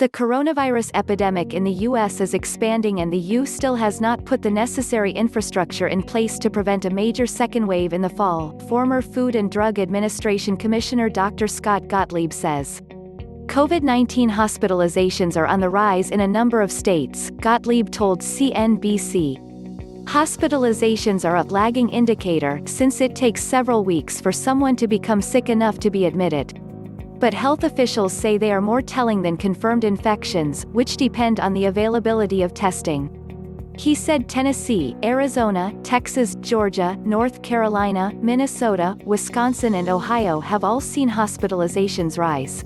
The coronavirus epidemic in the U.S. is expanding, and the U still has not put the necessary infrastructure in place to prevent a major second wave in the fall, former Food and Drug Administration Commissioner Dr. Scott Gottlieb says. COVID-19 hospitalizations are on the rise in a number of states, Gottlieb told CNBC. Hospitalizations are a lagging indicator since it takes several weeks for someone to become sick enough to be admitted. But health officials say they are more telling than confirmed infections, which depend on the availability of testing. He said Tennessee, Arizona, Texas, Georgia, North Carolina, Minnesota, Wisconsin and Ohio have all seen hospitalizations rise.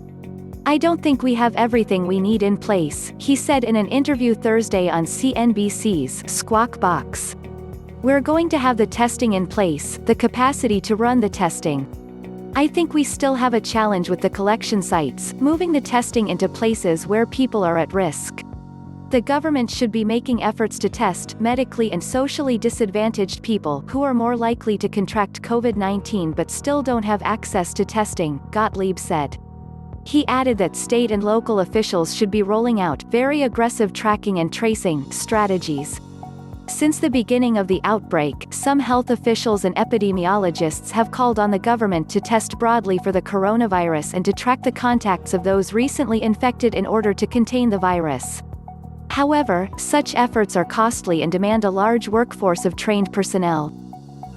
I don't think we have everything we need in place, he said in an interview Thursday on CNBC's Squawk Box. We're going to have the testing in place, the capacity to run the testing. I think we still have a challenge with the collection sites, moving the testing into places where people are at risk. The government should be making efforts to test medically and socially disadvantaged people who are more likely to contract COVID-19 but still don't have access to testing, Gottlieb said. He added that state and local officials should be rolling out very aggressive tracking and tracing strategies. Since the beginning of the outbreak, some health officials and epidemiologists have called on the government to test broadly for the coronavirus and to track the contacts of those recently infected in order to contain the virus. However, such efforts are costly and demand a large workforce of trained personnel.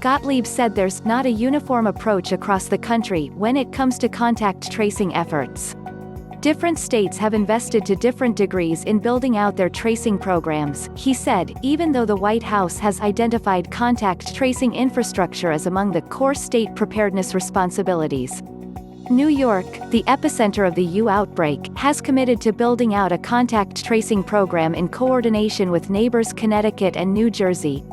Gottlieb said there's not a uniform approach across the country when it comes to contact tracing efforts. Different states have invested to different degrees in building out their tracing programs, he said, even though the White House has identified contact tracing infrastructure as among the core state preparedness responsibilities. New York, the epicenter of the U outbreak, has committed to building out a contact tracing program in coordination with neighbors Connecticut and New Jersey.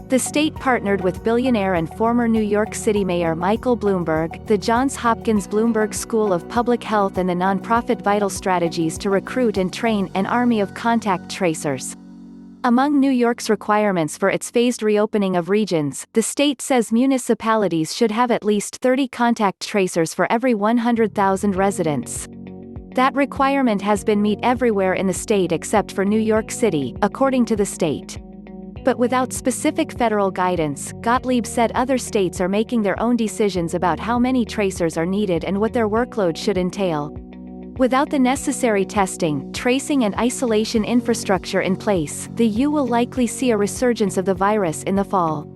The state partnered with billionaire and former New York City Mayor Michael Bloomberg, the Johns Hopkins Bloomberg School of Public Health and the nonprofit Vital Strategies to recruit and train an army of contact tracers. Among New York's requirements for its phased reopening of regions, the state says municipalities should have at least 30 contact tracers for every 100,000 residents. That requirement has been met everywhere in the state except for New York City, according to the state. But without specific federal guidance, Gottlieb said other states are making their own decisions about how many tracers are needed and what their workload should entail. Without the necessary testing, tracing and isolation infrastructure in place, the U will likely see a resurgence of the virus in the fall.